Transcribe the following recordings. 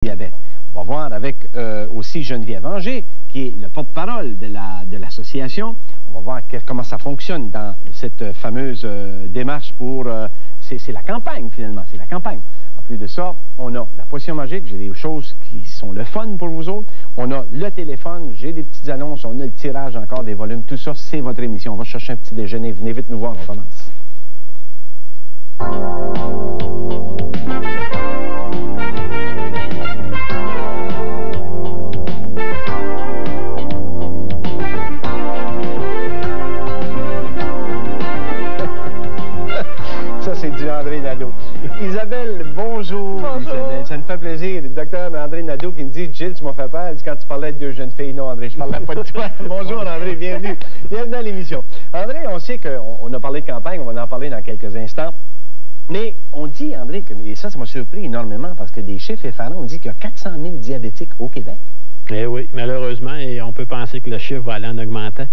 diabète. On va voir avec aussi Geneviève Anger, qui est le porte-parole de l'association. On va voir comment ça fonctionne dans cette fameuse démarche pour... c'est la campagne, finalement. C'est la campagne. En plus de ça, on a la potion magique. J'ai des choses qui sont le fun pour vous autres. On a le téléphone. J'ai des petites annonces. On a le tirage encore des volumes. Tout ça, c'est votre émission. On va chercher un petit déjeuner. Venez vite nous voir. On commence. Ça, c'est du André Nadeau. Isabelle, bonjour. Bonjour. Isabelle, ça me fait plaisir. Le docteur André Nadeau qui me dit, Gilles, tu m'as fait peur. Elle dit, quand tu parlais de deux jeunes filles. Non, André, je ne parlais pas de toi. Bonjour, André, bienvenue. Bienvenue à l'émission. André, on sait qu'on a parlé de campagne, on va en parler dans quelques instants. Mais on dit, André, et ça m'a surpris énormément parce que des chiffres effarants, on dit qu'il y a 400 000 diabétiques au Québec. Eh oui, malheureusement, et on peut penser que le chiffre va aller en augmentant.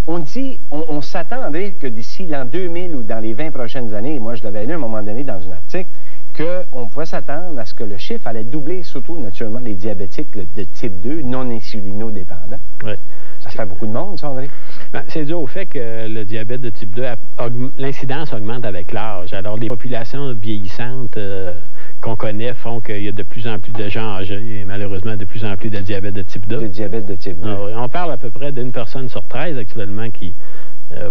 On dit, on s'attend, André, que d'ici l'an 2000 ou dans les 20 prochaines années, moi je l'avais lu à un moment donné dans un article, qu'on pouvait s'attendre à ce que le chiffre allait doubler, surtout naturellement les diabétiques de type 2, non insulinodépendants. Oui. Ça fait beaucoup de monde, ça, André? Ben, c'est dû au fait que le diabète de type 2, l'incidence augmente avec l'âge. Alors, les populations vieillissantes qu'on connaît font qu'il y a de plus en plus de gens âgés et malheureusement de plus en plus de diabète de type 2. Le diabète de type 2. Ah, oui. On parle à peu près d'une personne sur 13 actuellement qui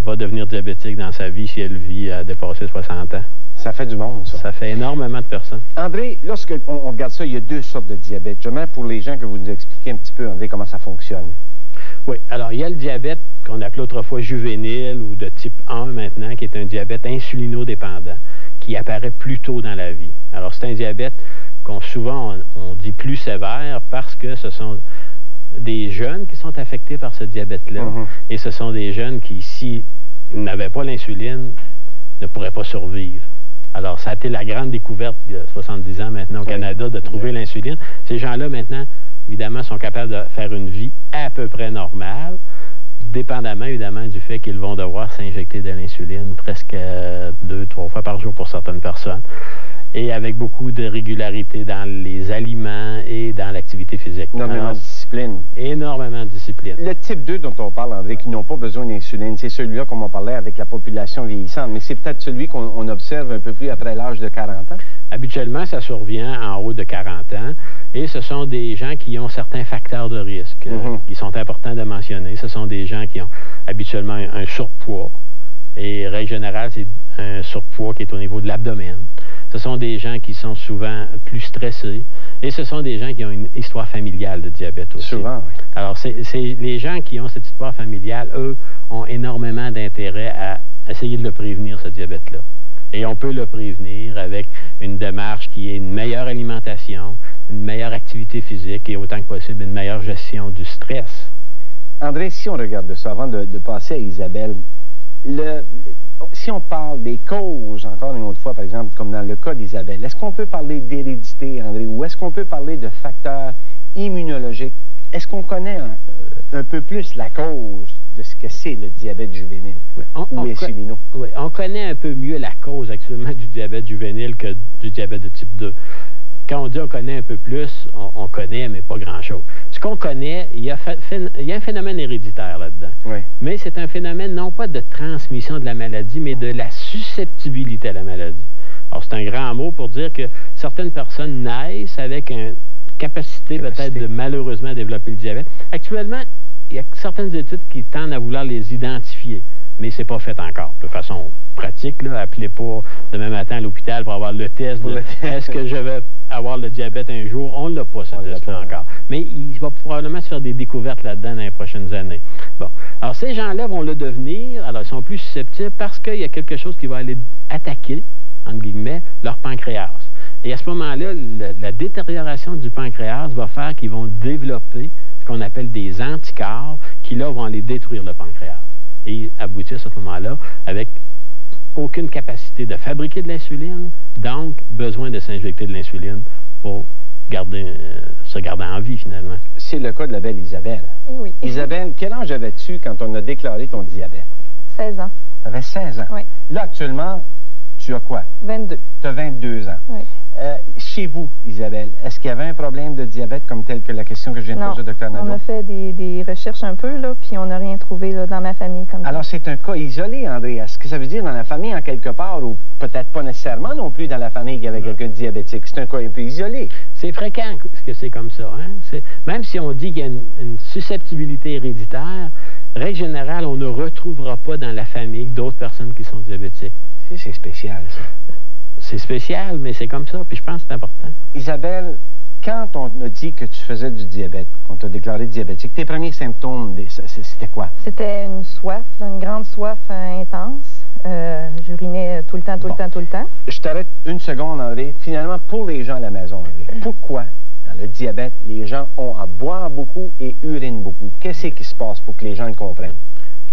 va devenir diabétique dans sa vie si elle vit à dépasser 60 ans. Ça fait du monde, ça. Ça fait énormément de personnes. André, lorsqu'on regarde ça, il y a deux sortes de diabète. Justement, pour les gens que vous nous expliquez un petit peu, André, comment ça fonctionne. Oui, alors il y a le diabète qu'on appelait autrefois juvénile ou de type 1 maintenant, qui est un diabète insulinodépendant, qui apparaît plus tôt dans la vie. Alors c'est un diabète qu'on souvent on dit plus sévère parce que ce sont des jeunes qui sont affectés par ce diabète-là. Et ce sont des jeunes qui, s'ils n'avaient pas l'insuline, ne pourraient pas survivre. Alors, ça a été la grande découverte il y a 70 ans maintenant au Canada de trouver l'insuline. Ces gens-là, maintenant, évidemment, sont capables de faire une vie à peu près normale, dépendamment, évidemment, du fait qu'ils vont devoir s'injecter de l'insuline presque 2-3 fois par jour pour certaines personnes. Et avec beaucoup de régularité dans les aliments et dans l'activité physique. Énormément de discipline. Énormément de discipline. Le type 2 dont on parle, André, qui n'ont pas besoin d'insuline, c'est celui-là qu'on en parlait avec la population vieillissante, mais c'est peut-être celui qu'on observe un peu plus après l'âge de 40 ans? Habituellement, ça survient en haut de 40 ans et ce sont des gens qui ont certains facteurs de risque qui sont importants de mentionner. Ce sont des gens qui ont habituellement un surpoids et, règle générale, c'est un surpoids qui est au niveau de l'abdomen. Ce sont des gens qui sont souvent plus stressés et ce sont des gens qui ont une histoire familiale de diabète aussi. Souvent, oui. Alors, les gens qui ont cette histoire familiale, eux, ont énormément d'intérêt à essayer de le prévenir, ce diabète-là. Et on peut le prévenir avec une démarche qui est une meilleure alimentation, une meilleure activité physique et autant que possible une meilleure gestion du stress. André, si on regarde ça, avant de passer à Isabelle, si on parle des causes, encore une autre fois, par exemple, comme dans le cas d'Isabelle, est-ce qu'on peut parler d'hérédité, André, ou est-ce qu'on peut parler de facteurs immunologiques? Est-ce qu'on connaît un peu plus la cause de ce que c'est le diabète juvénile ou insulino? Oui, on connaît un peu mieux la cause actuellement du diabète juvénile que du diabète de type 2. Quand on dit on connaît un peu plus, on connaît, mais pas grand-chose. Ce qu'on connaît, il y a un phénomène héréditaire là-dedans. Oui. Mais c'est un phénomène non pas de transmission de la maladie, mais de la susceptibilité à la maladie. Alors, c'est un grand mot pour dire que certaines personnes naissent avec une capacité peut-être de malheureusement développer le diabète. Actuellement, il y a certaines études qui tendent à vouloir les identifier, mais c'est pas fait encore. De façon pratique, là, appelez pas demain matin à l'hôpital pour avoir le test de est-ce que je vais avoir le diabète un jour. On ne l'a pas, ce test-là encore. Mais il va probablement se faire des découvertes là-dedans dans les prochaines années. Bon. Alors, ces gens-là vont le devenir, alors ils sont plus susceptibles parce qu'il y a quelque chose qui va aller attaquer, entre guillemets, leur pancréas. Et à ce moment-là, la détérioration du pancréas va faire qu'ils vont développer ce qu'on appelle des anticorps qui, là, vont aller détruire le pancréas. Et aboutir à ce moment-là avec aucune capacité de fabriquer de l'insuline, donc besoin de s'injecter de l'insuline pour se garder en vie, finalement. C'est le cas de la belle Isabelle. Et oui. Isabelle, quel âge avais-tu quand on a déclaré ton diabète? 16 ans. Tu avais 16 ans. Oui. Là, actuellement, tu as quoi? 22. Tu as 22 ans. Oui. Chez vous, Isabelle, est-ce qu'il y avait un problème de diabète comme tel que la question que je viens de poser au Dr Nadeau? On a fait des recherches un peu, là, puis on n'a rien trouvé là, dans ma famille comme ça. Alors, c'est un cas isolé, André. Est-ce que ça veut dire dans la famille, en quelque part, ou peut-être pas nécessairement non plus dans la famille qu'il y avait quelqu'un de diabétique? C'est un cas un peu isolé. C'est fréquent que c'est comme ça. Hein? Même si on dit qu'il y a une susceptibilité héréditaire, règle générale, on ne retrouvera pas dans la famille d'autres personnes qui sont diabétiques. C'est spécial, ça. C'est spécial, mais c'est comme ça, puis je pense que c'est important. Isabelle, quand on a dit que tu faisais du diabète, qu'on t'a déclaré diabétique, tes premiers symptômes, c'était quoi? C'était une soif, là, une grande soif intense. J'urinais tout le temps. Je t'arrête une seconde, André. Finalement, pour les gens à la maison, André, pourquoi dans le diabète, les gens ont à boire beaucoup et urinent beaucoup? Qu'est-ce qui se passe pour que les gens le comprennent?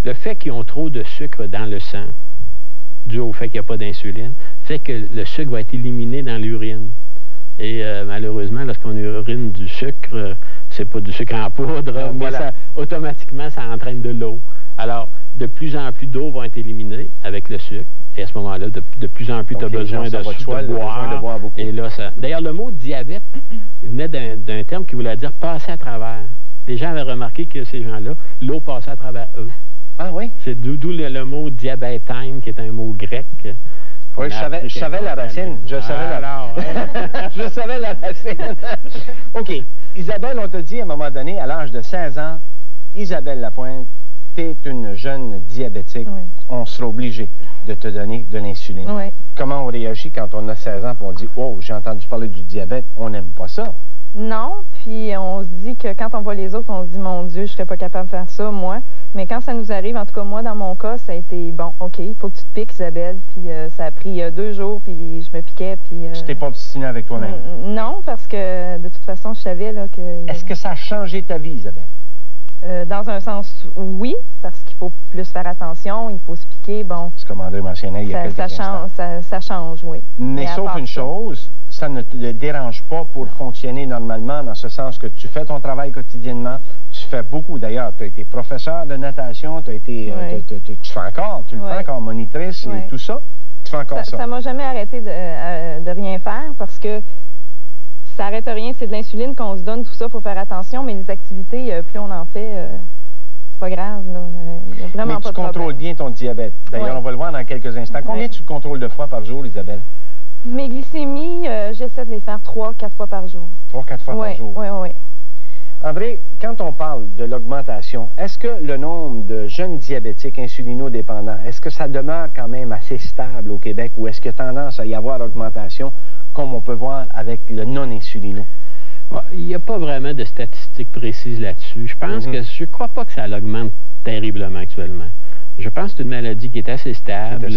Le fait qu'ils ont trop de sucre dans le sang, dû au fait qu'il n'y a pas d'insuline, fait que le sucre va être éliminé dans l'urine. Et malheureusement, lorsqu'on urine du sucre, c'est pas du sucre en poudre, mais ça, automatiquement, ça entraîne de l'eau. Alors, de plus en plus d'eau va être éliminée avec le sucre. Et à ce moment-là, de plus en plus, tu as besoin de boire. Beaucoup. Et là, d'ailleurs, le mot diabète, il venait d'un terme qui voulait dire passer à travers. Les gens avaient remarqué que ces gens-là, l'eau passait à travers eux. Ah oui? C'est d'où le mot diabétème, qui est un mot grec. Oui, je savais la racine. Je savais la racine. OK. Isabelle, on t'a dit à un moment donné, à l'âge de 16 ans, Isabelle Lapointe, t'es une jeune diabétique. Oui. On sera obligé de te donner de l'insuline. Oui. Comment on réagit quand on a 16 ans et on dit « Oh, j'ai entendu parler du diabète, on n'aime pas ça ». Non, puis on se dit que quand on voit les autres, on se dit « Mon Dieu, je serais pas capable de faire ça, moi ». Mais quand ça nous arrive, en tout cas, moi, dans mon cas, ça a été, bon, OK, il faut que tu te piques, Isabelle. Puis ça a pris 2 jours, puis je me piquais, puis... Tu t'es pas obstinée avec toi-même? Non, parce que, de toute façon, je savais, là, que... Est-ce que ça a changé ta vie, Isabelle? Dans un sens, oui, parce qu'il faut plus faire attention, il faut se piquer, bon... C'est comme André mentionnait il y a quelques instants. Ça change, oui. Mais sauf une chose, ça ne te dérange pas pour fonctionner normalement, dans ce sens que tu fais ton travail quotidiennement, tu fais beaucoup, d'ailleurs, tu as été professeur de natation, tu as été, tu fais encore, tu le fais encore, monitrice et tout ça, tu fais encore ça. Ça m'a jamais arrêté de rien faire, parce que ça n'arrête rien, c'est de l'insuline qu'on se donne, tout ça, il faut faire attention, mais les activités, plus on en fait, c'est pas grave, là. Il y a vraiment pas de problème. Mais tu contrôles bien ton diabète. D'ailleurs, on va le voir dans quelques instants. Combien tu contrôles de fois par jour, Isabelle? Mes glycémies, j'essaie de les faire 3-4 fois par jour. 3-4 fois par jour? Oui. André, quand on parle de l'augmentation, est-ce que le nombre de jeunes diabétiques insulinodépendants, est-ce que ça demeure quand même assez stable au Québec ou est-ce qu'il y a tendance à y avoir augmentation, comme on peut voir avec le non-insulino? Il n'y a pas vraiment de statistiques précises là-dessus. Je pense que je ne crois pas que ça augmente terriblement actuellement. Je pense que c'est une maladie qui est assez stable.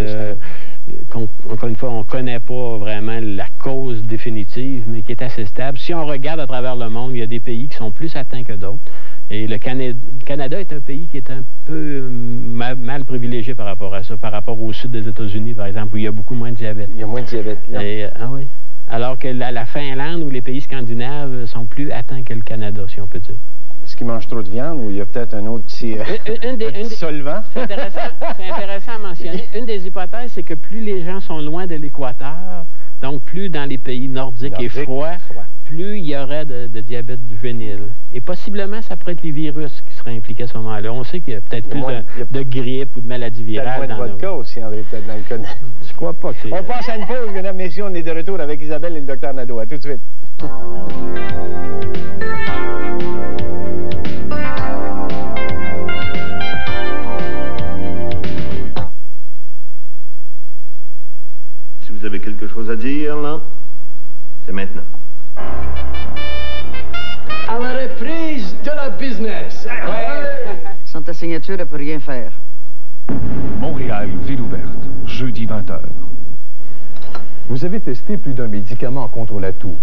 Encore une fois, on ne connaît pas vraiment la cause définitive, mais qui est assez stable. Si on regarde à travers le monde, il y a des pays qui sont plus atteints que d'autres. Et le Canada est un pays qui est un peu mal privilégié par rapport à ça, par rapport au sud des États-Unis, par exemple, où il y a beaucoup moins de diabète. Il y a moins de diabète, là. Ah oui. Alors que la Finlande ou les pays scandinaves sont plus atteints que le Canada, si on peut dire. Est-ce qu'ils mangent trop de viande ou il y a peut-être un autre petit, solvant? C'est intéressant à mentionner. Une des hypothèses, c'est que plus les gens sont loin de l'équateur, donc plus dans les pays nordiques et froids, plus il y aurait de diabète juvénile. Et possiblement, ça pourrait être les virus qui seraient impliqués à ce moment-là. On sait qu'il y a peut-être plus de grippe ou de maladies virales. Il y a moins de vodka aussi, André, peut-être dans le cas. Je crois pas que c'est... On passe à une pause, mesdames, messieurs. On est de retour avec Isabelle et le Dr Nadeau. À tout de suite. Si vous avez quelque chose à dire, là, c'est maintenant. À la reprise de la business. Sans ta signature, elle peut rien faire. Montréal, ville ouverte, jeudi 20h. Vous avez testé plus d'un médicament contre la toux.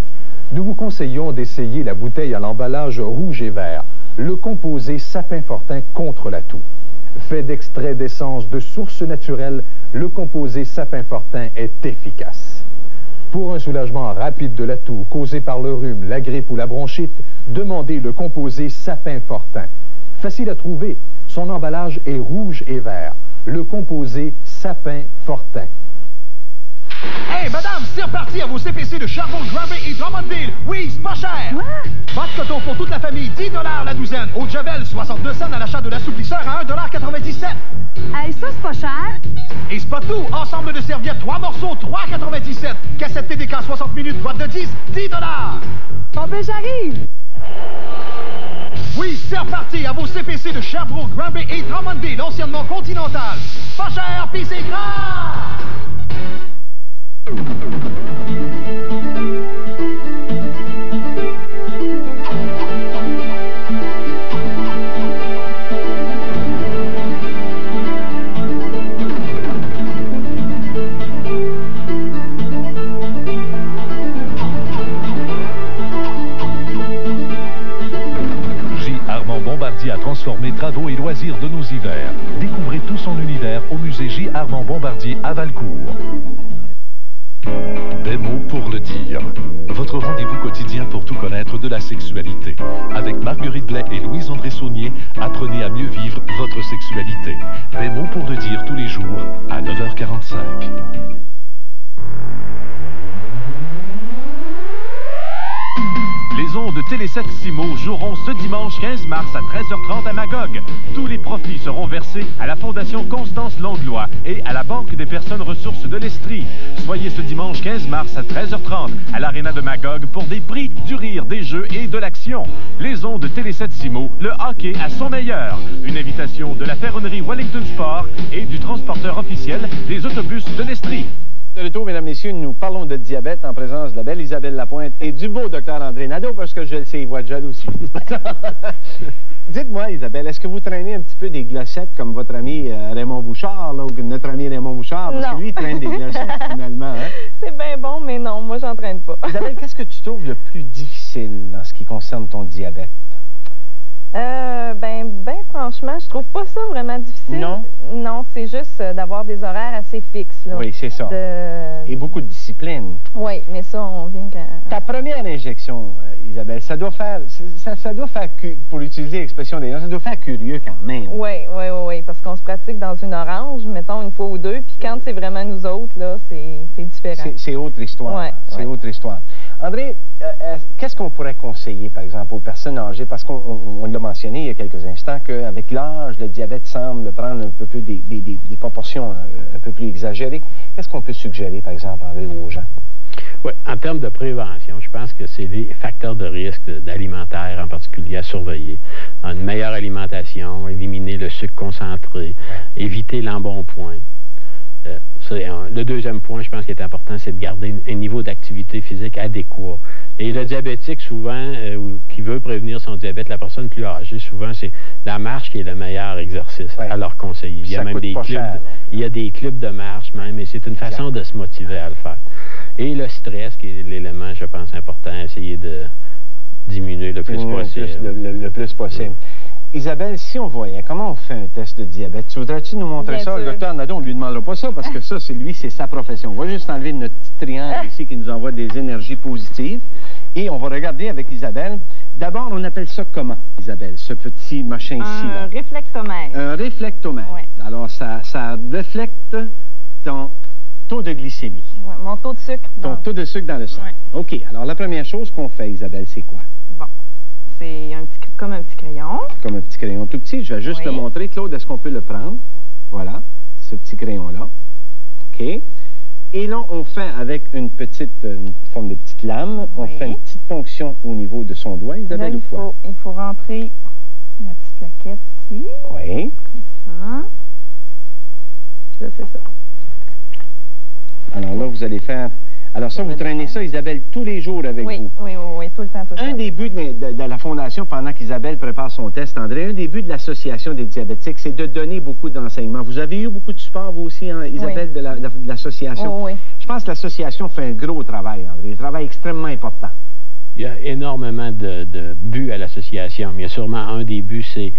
Nous vous conseillons d'essayer la bouteille à l'emballage rouge et vert, le composé Sapin Fortin contre la toux. Fait d'extrait d'essence de source naturelle, le composé Sapin Fortin est efficace. Pour un soulagement rapide de la toux causée par le rhume, la grippe ou la bronchite, demandez le composé Sapin Fortin. Facile à trouver, son emballage est rouge et vert. Le composé Sapin Fortin. Hey, madame, c'est reparti à vos CPC de Sherbrooke, Granby et Drummondville. Oui, c'est pas cher. Quoi? Pâte coton pour toute la famille, 10 $ la douzaine. Eau de Javel, 62 cents à l'achat de l'assouplisseur à 1,97 $. Hey, ça, c'est pas cher. Et c'est pas tout. Ensemble de serviettes, 3 morceaux, 3,97 $. Cassette TDK 60 minutes, boîte de 10, 10 $. Bon, ben, j'arrive. Oui, c'est reparti à vos CPC de Sherbrooke, Granby et Drummondville, anciennement Continental. Pas cher, pis c'est grand! Bombardier a transformé travaux et loisirs de nos hivers. Découvrez tout son univers au musée J. Armand Bombardier à Valcourt. Des mots pour le dire. Votre rendez-vous quotidien pour tout connaître de la sexualité. Avec Marguerite Blais et Louise-André Saunier, apprenez à mieux vivre votre sexualité. Des mots pour le dire tous les jours à 9h45. Les ondes de Télé 7 Simo joueront ce dimanche 15 mars à 13h30 à Magog. Tous les profits seront versés à la Fondation Constance Langlois et à la Banque des personnes ressources de l'Estrie. Soyez ce dimanche 15 mars à 13h30 à l'Arena de Magog pour des prix, du rire, des jeux et de l'action. Les ondes de Télé 7 Simo, le hockey à son meilleur. Une invitation de la ferronnerie Wellington Sport et du transporteur officiel des autobus de l'Estrie. De retour, mesdames, messieurs, nous parlons de diabète en présence de la belle Isabelle Lapointe et du beau docteur André Nadeau, parce que je le sais, il voit de jalousie. Dites-moi, Isabelle, est-ce que vous traînez un petit peu des glossettes comme votre ami Raymond Bouchard, là, ou notre ami Raymond Bouchard? Parce que lui, il traîne des glossettes, finalement. Hein? C'est bien bon, mais non, moi, j'en traîne pas. Isabelle, qu'est-ce que tu trouves le plus difficile en ce qui concerne ton diabète? Ben, franchement, je trouve pas ça vraiment difficile. Non? Non, c'est juste d'avoir des horaires assez fixes, là. Oui, c'est ça. Et beaucoup de discipline. Oui, mais ça, on vient quand... Ta première injection, Isabelle, ça doit faire, pour utiliser l'expression des gens, ça doit faire curieux quand même. Oui, parce qu'on se pratique dans une orange, mettons une fois ou deux, puis quand c'est vraiment nous autres, là, c'est différent. C'est autre histoire. Ouais, c'est autre histoire. André, qu'est-ce qu'on pourrait conseiller, par exemple, aux personnes âgées? Parce qu'on l'a mentionné il y a quelques instants, qu'avec l'âge, le diabète semble prendre un peu plus des proportions un peu plus exagérées. Qu'est-ce qu'on peut suggérer, par exemple, André, aux gens? Oui, en termes de prévention, je pense que c'est les facteurs de risque alimentaire en particulier à surveiller. Une meilleure alimentation, éliminer le sucre concentré, éviter l'embonpoint. Le deuxième point, je pense, qui est important, c'est de garder un niveau d'activité physique adéquat. Et le diabétique, souvent, qui veut prévenir son diabète, la personne plus âgée, souvent, c'est la marche qui est le meilleur exercice à leur conseiller. Il y a même des clubs, il y a des clubs de marche même, et c'est une façon de se motiver à le faire. Et le stress, qui est l'élément, je pense, important, essayer de diminuer le plus possible. Le plus possible. Isabelle, si on voyait, comment on fait un test de diabète? Tu voudrais-tu nous montrer ça? Le docteur Nadeau, on ne lui demandera pas ça parce que ça, c'est sa profession. On va juste enlever notre petit triangle ici qui nous envoie des énergies positives. Et on va regarder avec Isabelle. D'abord, on appelle ça comment, Isabelle, ce petit machin ici? Un réflectomètre. Un réflectomètre. Oui. Alors, ça reflecte ton taux de glycémie. Oui, mon taux de sucre. Ton taux de sucre dans le sang. Oui. OK. Alors, la première chose qu'on fait, Isabelle, c'est quoi? Bon. C'est comme un petit crayon. Comme un petit crayon tout petit. Je vais juste le montrer. Claude, est-ce qu'on peut le prendre? Voilà, ce petit crayon-là. OK. Et là, on fait avec une forme de petite lame, on fait une petite ponction au niveau de son doigt. Isabelle, là, il faut rentrer la petite plaquette ici. Oui. Comme ça. Puis là, c'est ça. Alors là, vous allez faire... Alors ça, vous traînez ça, Isabelle, tous les jours avec vous? Oui, tout le temps, tout le temps. Un des buts de la Fondation, pendant qu'Isabelle prépare son test, André, un des buts de l'Association des diabétiques, c'est de donner beaucoup d'enseignements. Vous avez eu beaucoup de support, vous aussi, hein, Isabelle, de l'association? Oui. Je pense que l'association fait un gros travail, André, un travail extrêmement important. Il y a énormément de buts à l'association, mais il y a sûrement un des buts, c'est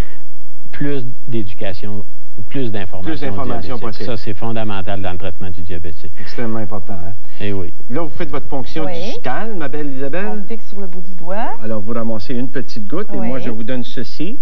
plus d'éducation, plus d'informations possible. Ça, c'est fondamental dans le traitement du diabétique. Extrêmement important, hein? Eh oui. Là, vous faites votre ponction digitale, ma belle Isabelle. On pique sur le bout du doigt. Alors, vous ramassez une petite goutte et moi, je vous donne ceci.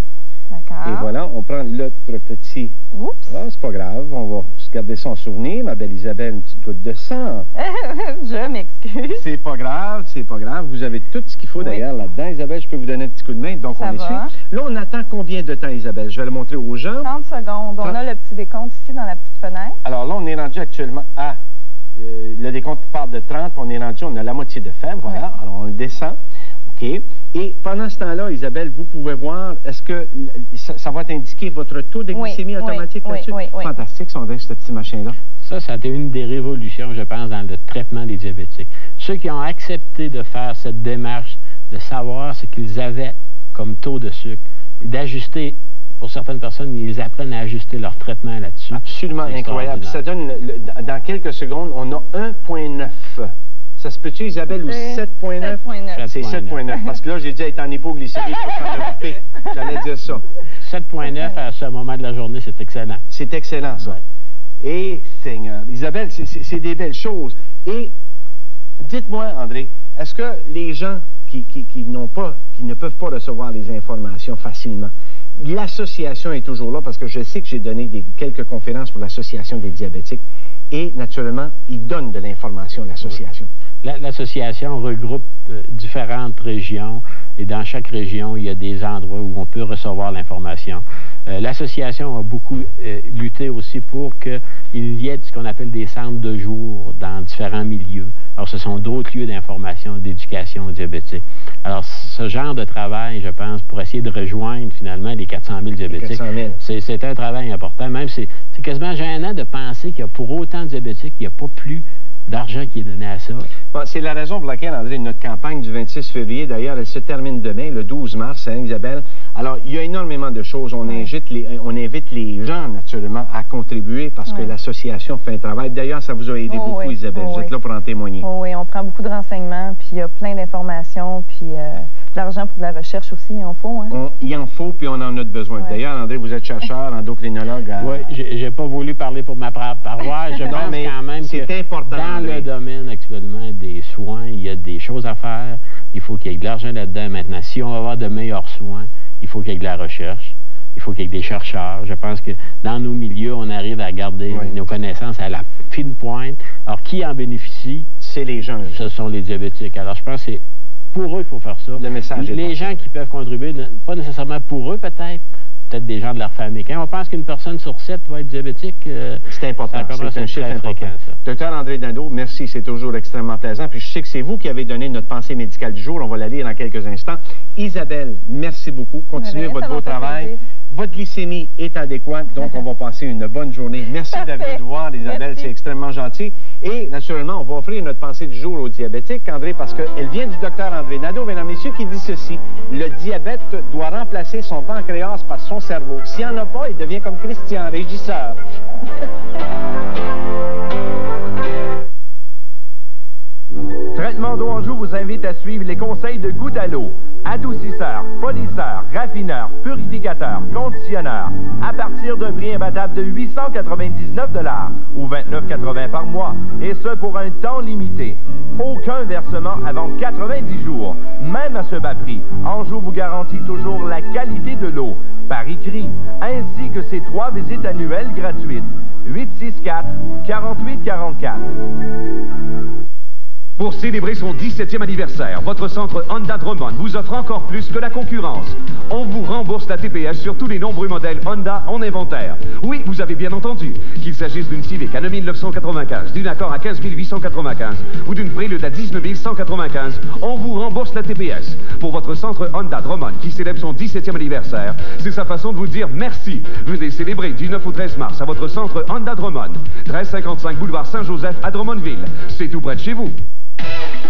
D'accord. Et voilà, on prend l'autre petit. Oups. Ah, c'est pas grave, on va se garder ça en souvenir. Ma belle Isabelle, une petite goutte de sang. Je m'excuse. C'est pas grave, c'est pas grave. Vous avez tout ce qu'il faut d'ailleurs là-dedans. Isabelle, je peux vous donner un petit coup de main, donc Ça on essuie. va. Là, on attend combien de temps, Isabelle? Je vais le montrer aux gens. 30 secondes. On a le petit décompte ici dans la petite fenêtre. Alors là, on est rendu actuellement à... le décompte part de 30, on est rendu, on a la moitié de fait, voilà. Ouais. Alors, on le descend. OK. Et pendant ce temps-là, Isabelle, vous pouvez voir, est-ce que ça va t'indiquer votre taux de glycémie automatique là-dessus? Oui. Fantastique, ce petit machin-là. Ça a été une des révolutions, je pense, dans le traitement des diabétiques. Ceux qui ont accepté de faire cette démarche, de savoir ce qu'ils avaient comme taux de sucre, et d'ajuster, pour certaines personnes, ils apprennent à ajuster leur traitement là-dessus. Absolument incroyable. Ça donne, dans quelques secondes, on a 1,9. Ça se peut-tu, Isabelle, ou 7,9? C'est 7,9. Parce que là, j'ai dit être en hypoglycémie, je peux faire le coupé. J'allais dire ça. 7,9 à ce moment de la journée, c'est excellent. C'est excellent, ça. Ouais. Et, Seigneur, Isabelle, c'est des belles choses. Et, dites-moi, André, est-ce que les gens qui ne peuvent pas recevoir les informations facilement, l'association est toujours là, parce que je sais que j'ai donné quelques conférences pour l'association des diabétiques, et naturellement, ils donnent de l'information à l'association. L'association regroupe différentes régions, et dans chaque région, il y a des endroits où on peut recevoir l'information. L'association a beaucoup lutté aussi pour qu'il y ait ce qu'on appelle des centres de jour dans différents milieux. Alors, ce sont d'autres lieux d'information, d'éducation diabétique. Alors, ce genre de travail, je pense, pour essayer de rejoindre finalement les 400 000 diabétiques, c'est un travail important. Même, c'est quasiment gênant de penser qu'il y a pour autant de diabétiques, il n'y a pas plus d'argent qui est donné à ça. Bon, c'est la raison pour laquelle, André, notre campagne du 26 février, d'ailleurs, elle se termine demain, le 12 mars, hein, Isabelle. Alors, il y a énormément de choses. On invite les gens, naturellement, à contribuer parce que l'association fait un travail. D'ailleurs, ça vous a aidé beaucoup, Isabelle. Vous êtes là pour en témoigner. Oui, on prend beaucoup de renseignements, puis il y a plein d'informations, puis de l'argent pour de la recherche aussi, il en faut. Hein? Il en faut, puis on en a besoin. D'ailleurs, André, vous êtes chercheur, endocrinologue. Oui, j'ai pas voulu parler pour ma paroisse. Je pense quand même que important, dans le domaine actuellement des soins, il y a des choses à faire. Il faut qu'il y ait de l'argent là-dedans. Maintenant, si on va avoir de meilleurs soins, il faut qu'il y ait de la recherche. Il faut qu'il y ait des chercheurs. Je pense que dans nos milieux, on arrive à garder nos connaissances à la fine pointe. Alors, qui en bénéficie? C'est les gens. Ce sont les diabétiques. Alors, je pense que c'est pour eux qu'il faut faire ça. Le message les gens qui peuvent contribuer, pas nécessairement pour eux peut-être des gens de leur famille. Quand on pense qu'une personne sur 7 va être diabétique, c'est important. C'est un chiffre important. Docteur André Nadeau, merci, c'est toujours extrêmement plaisant. Puis je sais que c'est vous qui avez donné notre pensée médicale du jour. On va la lire dans quelques instants. Isabelle, merci beaucoup. Continuez votre beau travail. Votre glycémie est adéquate, donc on va passer une bonne journée. Merci de nous voir, Isabelle, c'est extrêmement gentil. Et naturellement, on va offrir notre pensée du jour aux diabétiques, André, parce qu'elle vient du docteur André Nadeau, mesdames et messieurs, qui dit ceci: le diabète doit remplacer son pancréas par son cerveau. S'il n'y en a pas, il devient comme Christian, régisseur. Traitement d'eau Anjou vous invite à suivre les conseils de Goutte à l'eau. Adoucisseur, polisseur, raffineur, purificateur, conditionneur. À partir d'un prix imbattable de 899 $ ou 29,80 par mois. Et ce pour un temps limité. Aucun versement avant 90 jours. Même à ce bas prix, Anjou vous garantit toujours la qualité de l'eau, par écrit, ainsi que ses 3 visites annuelles gratuites. 864-4844. Pour célébrer son 17e anniversaire, votre centre Honda Drummond vous offre encore plus que la concurrence. On vous rembourse la TPS sur tous les nombreux modèles Honda en inventaire. Oui, vous avez bien entendu. Qu'il s'agisse d'une Civic à 9 995, d'une Accord à 15 895 ou d'une Prélude à 19 195, on vous rembourse la TPS. Pour votre centre Honda Drummond qui célèbre son 17e anniversaire, c'est sa façon de vous dire merci. Venez célébrer du 9 au 13 mars à votre centre Honda Drummond. 1355 boulevard Saint-Joseph à Drummondville. C'est tout près de chez vous.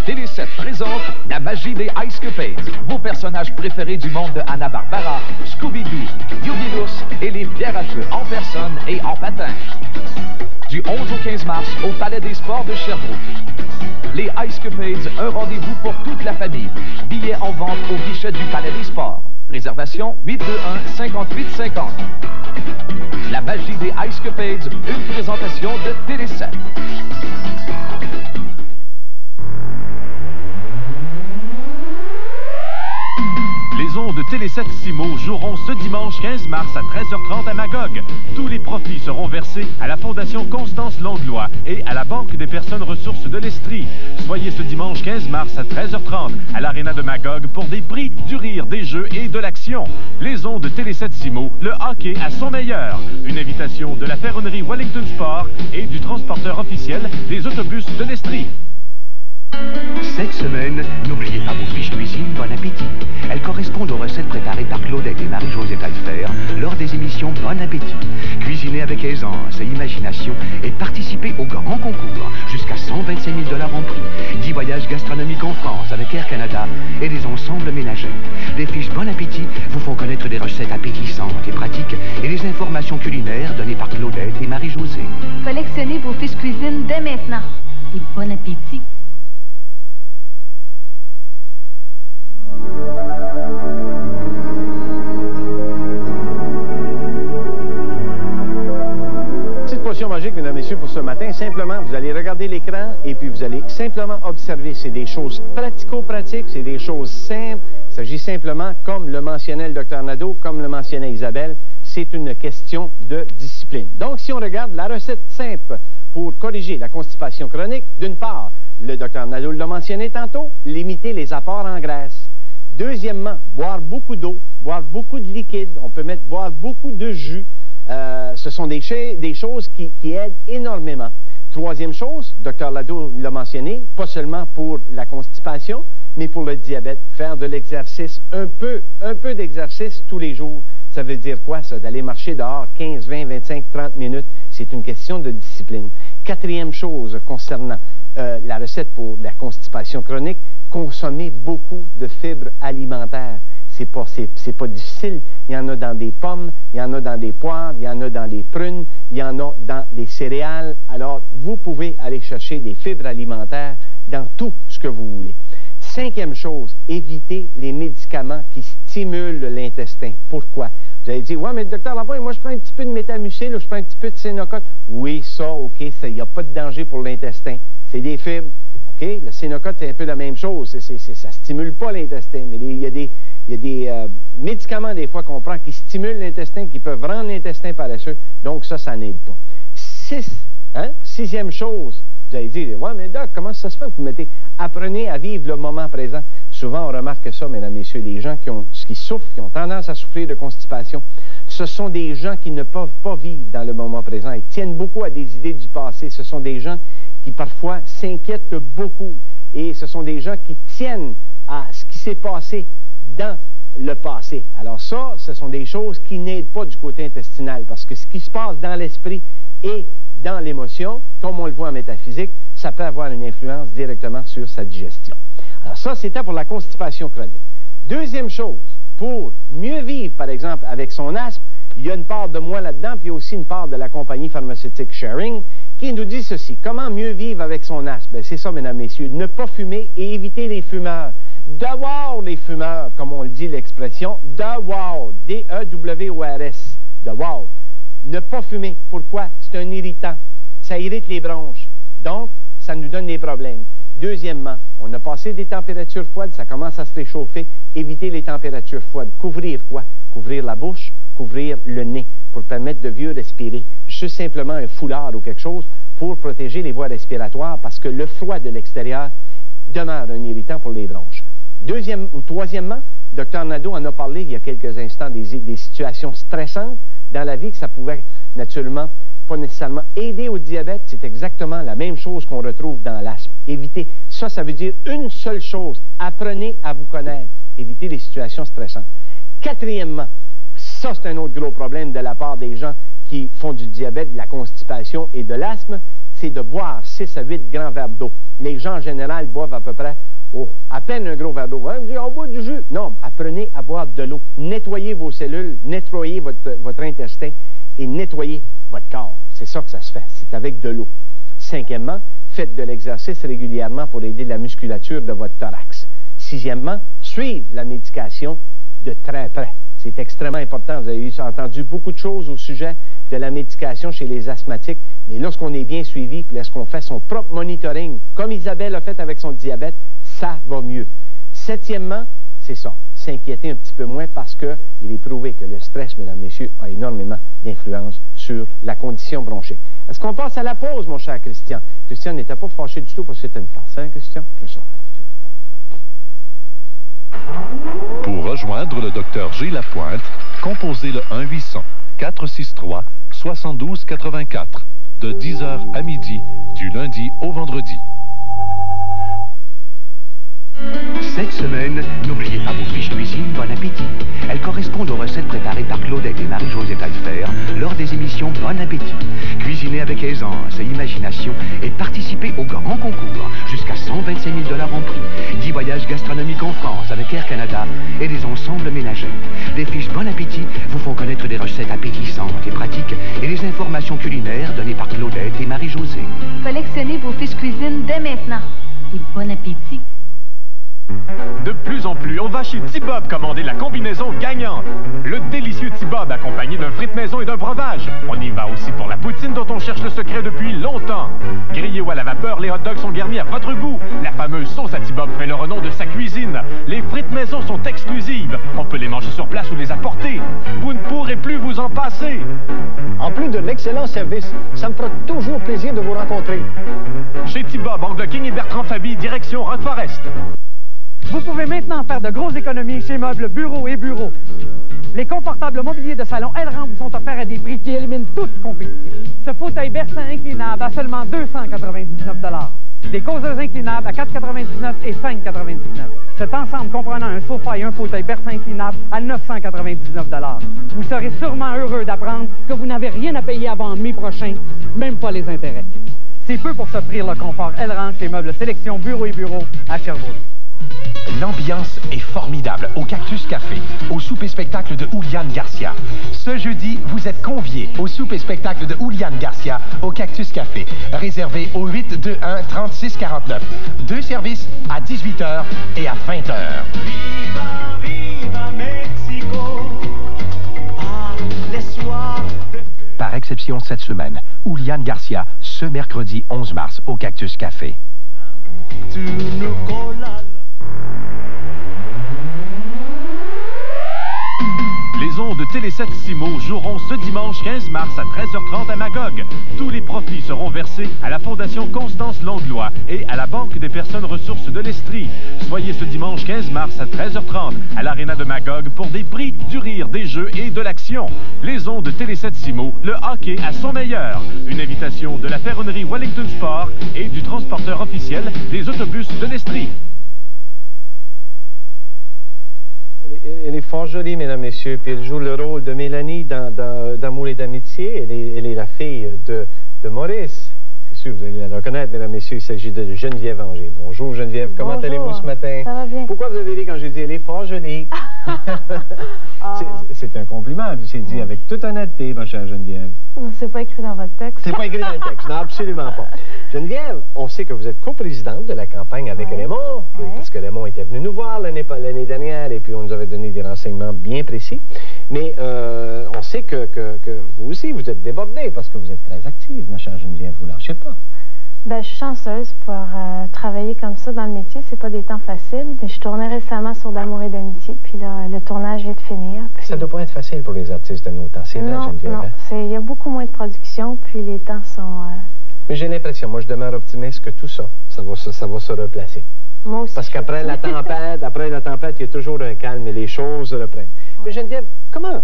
Télé7 présente La magie des Ice Capades. Vos personnages préférés du monde de Hanna-Barbera, Scooby-Doo, Yogi-Loos et les pierres à feu en personne et en patin. Du 11 au 15 mars au Palais des Sports de Sherbrooke. Les Ice Capades, un rendez-vous pour toute la famille. Billets en vente au guichet du Palais des Sports. Réservation 821-5850. La magie des Ice Capades, une présentation de Télé7. Les Les ondes de Télé 7 Simo joueront ce dimanche 15 mars à 13h30 à Magog. Tous les profits seront versés à la Fondation Constance Langlois et à la Banque des personnes ressources de l'Estrie. Soyez ce dimanche 15 mars à 13h30 à l'Arena de Magog pour des prix, du rire, des jeux et de l'action. Les ondes de Télé 7 Simo, le hockey à son meilleur. Une invitation de la ferronnerie Wellington Sport et du transporteur officiel des autobus de l'Estrie. Cette semaine, n'oubliez pas vos fiches cuisine Bon Appétit. Elles correspondent aux recettes préparées par Claudette et Marie-Josée Taillefer lors des émissions Bon Appétit. Cuisinez avec aisance et imagination et participez au grand concours. Jusqu'à 125 000 $ en prix. 10 voyages gastronomiques en France avec Air Canada et des ensembles ménagers. Les fiches Bon Appétit vous font connaître des recettes appétissantes et pratiques et les informations culinaires données par Claudette et Marie-Josée. Collectionnez vos fiches cuisine dès maintenant. Et bon appétit! Petite potion magique, mesdames et messieurs, pour ce matin. Simplement, vous allez regarder l'écran et puis vous allez simplement observer. C'est des choses pratico-pratiques, c'est des choses simples. Il s'agit simplement, comme le mentionnait le Dr Nadeau, comme le mentionnait Isabelle, c'est une question de discipline. Donc, si on regarde la recette simple pour corriger la constipation chronique, d'une part, le Dr Nadeau l'a mentionné tantôt, limiter les apports en graisse. Deuxièmement, boire beaucoup d'eau, boire beaucoup de liquide. On peut boire beaucoup de jus. Ce sont des choses qui aident énormément. Troisième chose, Dr Nadeau l'a mentionné, pas seulement pour la constipation, mais pour le diabète. Faire de l'exercice, un peu d'exercice tous les jours. Ça veut dire quoi, ça? D'aller marcher dehors 15, 20, 25, 30 minutes. C'est une question de discipline. Quatrième chose concernant la recette pour la constipation chronique, consommer beaucoup de fibres alimentaires. C'est pas difficile. Il y en a dans des pommes, il y en a dans des poires, il y en a dans des prunes, il y en a dans des céréales. Alors, vous pouvez aller chercher des fibres alimentaires dans tout ce que vous voulez. Cinquième chose, évitez les médicaments qui stimulent l'intestin. Pourquoi? Vous allez dire, ouais, mais docteur Lapointe, moi je prends un petit peu de métamucil, je prends un petit peu de Sénocote. Oui, ça, OK, il n'y a pas de danger pour l'intestin. C'est des fibres. OK, le Sénocote, c'est un peu la même chose. Ça ne stimule pas l'intestin, mais il y a des médicaments, des fois, qu'on prend qui stimulent l'intestin, qui peuvent rendre l'intestin paresseux. Donc, ça n'aide pas. Sixième chose, vous allez dire, ouais, mais doc, comment ça se fait que vous mettez? Apprenez à vivre le moment présent. Souvent, on remarque ça, mesdames et messieurs, les gens qui souffrent, qui ont tendance à souffrir de constipation, ce sont des gens qui ne peuvent pas vivre dans le moment présent. Ils tiennent beaucoup à des idées du passé. Ce sont des gens qui, parfois, s'inquiètent beaucoup. Et ce sont des gens qui tiennent à ce qui s'est passé dans le passé. Alors ça, ce sont des choses qui n'aident pas du côté intestinal, parce que ce qui se passe dans l'esprit et dans l'émotion, comme on le voit en métaphysique, ça peut avoir une influence directement sur sa digestion. Alors ça, c'était pour la constipation chronique. Deuxième chose, pour mieux vivre, par exemple, avec son asthme, il y a une part de moi là-dedans, puis il y a aussi une part de la compagnie pharmaceutique Sharing, qui nous dit ceci. Comment mieux vivre avec son asthme? C'est ça, mesdames, messieurs. Ne pas fumer et éviter les fumeurs. Devoir les fumeurs, comme on le dit l'expression, devoir, D-E-W-O-R-S, devoir. Ne pas fumer. Pourquoi? C'est un irritant. Ça irrite les bronches. Donc, ça nous donne des problèmes. Deuxièmement, on a passé des températures froides, ça commence à se réchauffer. Éviter les températures froides. Couvrir quoi? Couvrir la bouche, couvrir le nez, pour permettre de mieux respirer. Juste simplement un foulard ou quelque chose pour protéger les voies respiratoires, parce que le froid de l'extérieur demeure un irritant pour les bronches. Troisièmement, Dr Nadeau en a parlé il y a quelques instants, des situations stressantes dans la vie, que ça pouvait naturellement pas nécessairement aider au diabète. C'est exactement la même chose qu'on retrouve dans l'asthme. Évitez. Ça veut dire une seule chose. Apprenez à vous connaître. Évitez les situations stressantes. Quatrièmement, ça c'est un autre gros problème de la part des gens qui font du diabète, de la constipation et de l'asthme, c'est de boire 6 à 8 grands verres d'eau. Les gens en général boivent à peu près à peine un gros verre d'eau. On boit du jus. Non, apprenez à boire de l'eau. Nettoyez vos cellules, nettoyez votre intestin et nettoyez votre corps. C'est ça que ça se fait. C'est avec de l'eau. Cinquièmement, faites de l'exercice régulièrement pour aider la musculature de votre thorax. Sixièmement, suivez la médication de très près. C'est extrêmement important. Vous avez entendu beaucoup de choses au sujet de la médication chez les asthmatiques, mais lorsqu'on est bien suivi, puis lorsqu'on fait son propre monitoring, comme Isabelle a fait avec son diabète, ça va mieux. Septièmement, c'est ça. s'inquiéter un petit peu moins parce qu'il est prouvé que le stress, mesdames, messieurs, a énormément d'influence sur la condition bronchique. Est-ce qu'on passe à la pause, mon cher Christian? Christian n'était pas fâché du tout parce que c'était une farce, hein, Christian? C'est ça. Pour rejoindre le Dr G Lapointe, composez le 1-800-463-7284 de 10h à midi, du lundi au vendredi. Cette semaine, n'oubliez pas vos fiches cuisine Bon Appétit. Elles correspondent aux recettes préparées par Claudette et Marie-Josée Taillefer lors des émissions Bon Appétit. Cuisinez avec aisance et imagination et participez au grand concours. Jusqu'à 125 000 $ en prix. 10 voyages gastronomiques en France avec Air Canada et des ensembles ménagers. Les fiches Bon Appétit vous font connaître des recettes appétissantes et pratiques et les informations culinaires données par Claudette et Marie-Josée. Collectionnez vos fiches cuisine dès maintenant. Et bon appétit! De plus en plus, on va chez T-Bob commander la combinaison gagnante. Le délicieux T-Bob accompagné d'un frite maison et d'un breuvage. On y va aussi pour la poutine dont on cherche le secret depuis longtemps. Grillés ou à la vapeur, les hot dogs sont garnis à votre goût. La fameuse sauce à T-Bob fait le renom de sa cuisine. Les frites maison sont exclusives. On peut les manger sur place ou les apporter. Vous ne pourrez plus vous en passer. En plus de l'excellent service, ça me fera toujours plaisir de vous rencontrer. Chez T-Bob, Angle King et Bertrand Faby, direction Rock Forest. Vous pouvez maintenant faire de grosses économies chez Meubles Bureau et Bureau. Les confortables mobiliers de salon Elran vous sont offerts à des prix qui éliminent toute compétition. Ce fauteuil berçant inclinable à seulement 299 $. Des causeuses inclinables à 499 et 599. Cet ensemble comprenant un sofa et un fauteuil berçant inclinable à 999 $. Vous serez sûrement heureux d'apprendre que vous n'avez rien à payer avant mai prochain, même pas les intérêts. C'est peu pour s'offrir le confort Elran chez Meubles Sélection Bureau et Bureau à Sherbrooke. L'ambiance est formidable au Cactus Café, au souper-spectacle de Julian Garcia. Ce jeudi, vous êtes conviés au souper-spectacle de Julian Garcia au Cactus Café, réservé au 821-3649. 2 services à 18h et à 20h. Viva, viva Mexico, les soirs de... Par exception cette semaine, Julian Garcia, ce mercredi 11 mars au Cactus Café. Tu nous colles. Les ondes de Télé 7 Simo joueront ce dimanche 15 mars à 13h30 à Magog. Tous les profits seront versés à la Fondation Constance Langlois et à la Banque des personnes ressources de l'Estrie. Soyez ce dimanche 15 mars à 13h30 à l'Arena de Magog pour des prix, du rire, des jeux et de l'action. Les ondes de Télé 7 Simo, le hockey à son meilleur. Une invitation de la ferronnerie Wellington Sport et du transporteur officiel des autobus de l'Estrie. Elle est fort jolie, mesdames, messieurs, puis elle joue le rôle de Mélanie dans D'amour et d'amitié. Elle est la fille de Maurice. C'est sûr, vous allez la reconnaître, mesdames, messieurs, il s'agit de Geneviève Angers. Bonjour, Geneviève, comment allez-vous ce matin? Ça va bien. Pourquoi vous avez dit quand j'ai dit elle est fort jolie? C'est un compliment, puis c'est dit avec toute honnêteté, ma chère Geneviève. C'est pas écrit dans votre texte. C'est pas écrit dans le texte, non, absolument pas. Geneviève, on sait que vous êtes coprésidente de la campagne avec Raymond, parce que Raymond était venu nous voir l'année dernière et puis on nous avait donné des renseignements bien précis. Mais on sait que vous aussi, vous êtes débordée parce que vous êtes très active, ma chère Geneviève, vous lâchez pas. Ben, je suis chanceuse pour travailler comme ça dans le métier. C'est pas des temps faciles, mais je tournais récemment sur D'amour et d'amitié, puis là, le tournage vient de finir. Puis... Ça doit pas être facile pour les artistes de nos temps, c'est vrai, Geneviève? Non, il y a beaucoup moins de production, puis les temps sont... Mais j'ai l'impression, moi je demeure optimiste que tout ça, ça va se replacer. Moi aussi. Parce qu'après la tempête, il y a toujours un calme et les choses reprennent. Mais Geneviève, comment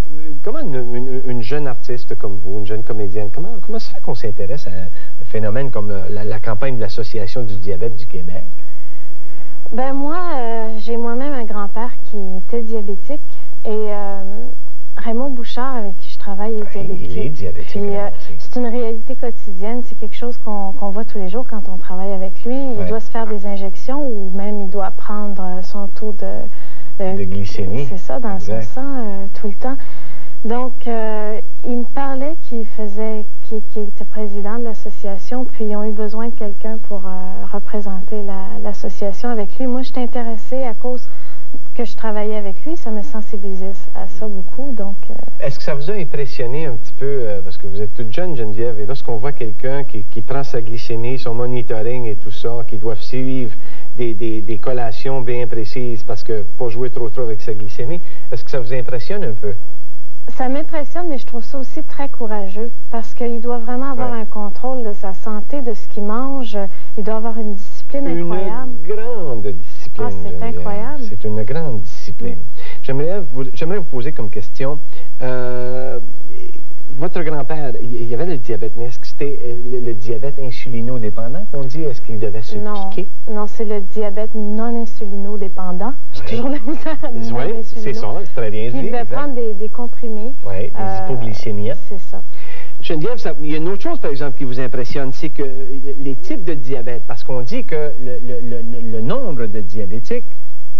une jeune artiste comme vous, une jeune comédienne, comment ça fait qu'on s'intéresse à un phénomène comme la campagne de l'Association du diabète du Québec? Ben moi, j'ai moi-même un grand-père qui était diabétique et Raymond Bouchard, avec qui je travaille, est diabétique. Il est diabétique. C'est une réalité quotidienne, c'est quelque chose qu'on voit tous les jours quand on travaille avec lui. Il doit se faire des injections ou même il doit prendre son taux de glycémie. C'est ça, dans son sang tout le temps. Donc, il me parlait qu'il était président de l'association, puis ils ont eu besoin de quelqu'un pour représenter l'association avec lui. Moi, j'étais intéressée à cause que je travaillais avec lui, ça me sensibilisait à ça beaucoup, donc... Est-ce que ça vous a impressionné un petit peu, parce que vous êtes toute jeune, Geneviève, et lorsqu'on voit quelqu'un qui prend sa glycémie, son monitoring et tout ça, qui doit suivre des collations bien précises parce que pas jouer trop avec sa glycémie. Est-ce que ça vous impressionne un peu? Ça m'impressionne, mais je trouve ça aussi très courageux parce qu'il doit vraiment avoir un contrôle de sa santé, de ce qu'il mange. Il doit avoir une discipline incroyable. Une grande discipline. Ah, c'est incroyable. C'est une grande discipline. J'aimerais vous poser comme question, votre grand-père, il y avait le diabète, mais est-ce que c'était le diabète insulino-dépendant qu'on dit? Est-ce qu'il devait se piquer? Non, c'est le diabète non-insulino-dépendant. J'ai toujours la misère à dire Oui, c'est ça, c'est très bien dit. Il devait prendre des comprimés. Oui, des hypoglycémias. C'est ça. Geneviève, il y a une autre chose, par exemple, qui vous impressionne, c'est que les types de diabète, parce qu'on dit que le nombre de diabétiques